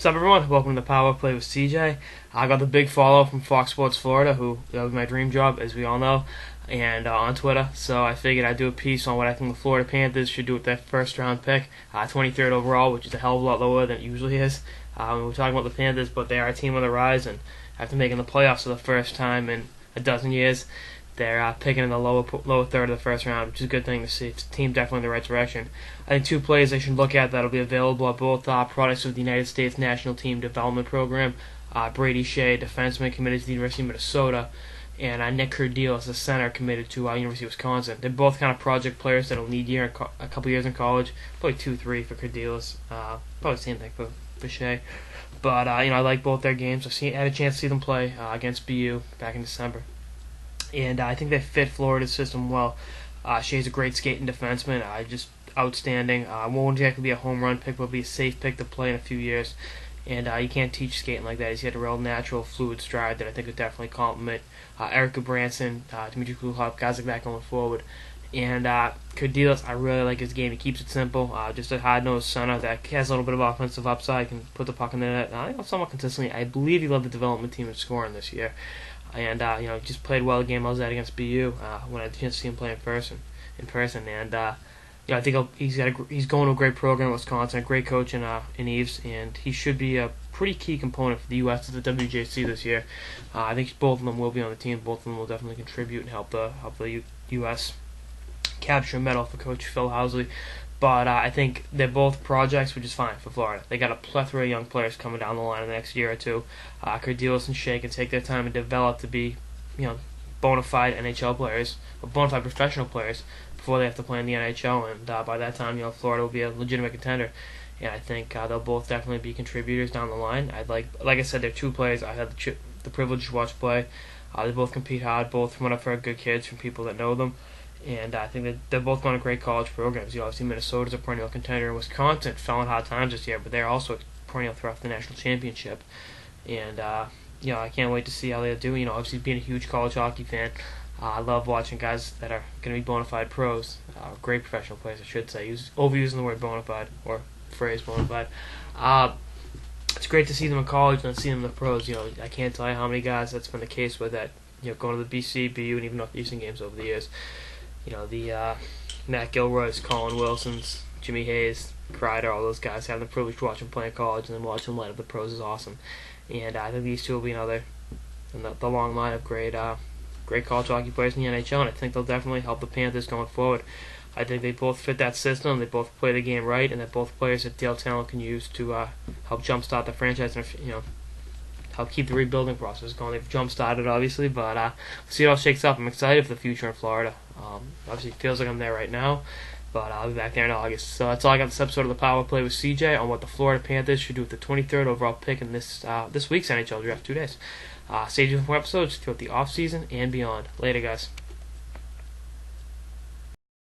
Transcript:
What's up, everyone? Welcome to Power Play with CJ. I got the big follow from Fox Sports Florida, who that was my dream job, as we all know, and on Twitter. So I figured I'd do a piece on what I think the Florida Panthers should do with their first-round pick, 23rd overall, which is a hell of a lot lower than it usually is. We're talking about the Panthers, but they are a team on the rise, and after making the playoffs for the first time in a dozen years, they're picking in the lower third of the first round, which is a good thing to see. It's a team definitely in the right direction. I think two players they should look at that'll be available are both products of the United States National Team Development Program. Brady Shea, defenseman, committed to the University of Minnesota, and Nick Curdiles, a center, committed to University of Wisconsin. They're both kind of project players that'll need a couple years in college, probably 2-3 for Curdiles. Probably the same thing for Shea. But I like both their games. I had a chance to see them play against BU back in December. And I think they fit Florida's system well. Shea's a great skating defenseman, just outstanding. Won't exactly be a home run pick, but be a safe pick to play in a few years. And you can't teach skating like that. He's got a real natural, fluid stride that I think would definitely complement Erica Branson, Dmitry Kulhov, guys like that going forward. And Curdiles, I really like his game. He keeps it simple. Just a hard-nosed center that has a little bit of offensive upside, can put the puck in the net. I think somewhat consistently. I believe he led the development team in scoring this year. And just played well the game I was at against BU when I had the chance to see him play in person. And I think he's going to a great program at Wisconsin, a great coach in Eves, and he should be a pretty key component for the U.S. at the WJC this year. I think both of them will be on the team. Both of them will definitely contribute and help the U.S. capture a medal for Coach Phil Housley. But I think they're both projects, which is fine for Florida. They got a plethora of young players coming down the line in the next year or two. Curdiles and Shea can take their time and develop to be, bona fide NHL players, or bona fide professional players, before they have to play in the NHL. And by that time, Florida will be a legitimate contender. And I think they'll both definitely be contributors down the line. Like I said, they're two players I had the privilege to watch play. They both compete hard. Both, from what I've heard, good kids from people that know them. And I think that they're both going to great college programs. Obviously Minnesota's a perennial contender, and Wisconsin fell in hard times this year, but they're also a perennial threat for the national championship. And I can't wait to see how they do. Obviously being a huge college hockey fan, I love watching guys that are going to be bona fide pros, great professional players, I should say. Overusing the word bona fide, or phrase bona fide. It's great to see them in college and see them in the pros. I can't tell you how many guys that's been the case with that. Going to the BC, BU, and even Northeastern games over the years. The Matt Gilroys, Colin Wilsons, Jimmy Hayes, Kreider, all those guys, having the privilege to watch them play in college and then watch them light up the pros is awesome. And I think these two will be another in the long line of great college hockey players in the NHL, and I think they'll definitely help the Panthers going forward. I think they both fit that system, they both play the game right, and they're both players that Dale Talon can use to help jumpstart the franchise and help keep the rebuilding process going. They've jump-started, obviously, but we'll see how it all shakes up. I'm excited for the future in Florida. Obviously, it feels like I'm there right now, but I'll be back there in August. So that's all I got this episode of the Power Play with CJ on what the Florida Panthers should do with the 23rd overall pick in this week's NHL draft, 2 days. Stay tuned for more episodes throughout the offseason and beyond. Later, guys.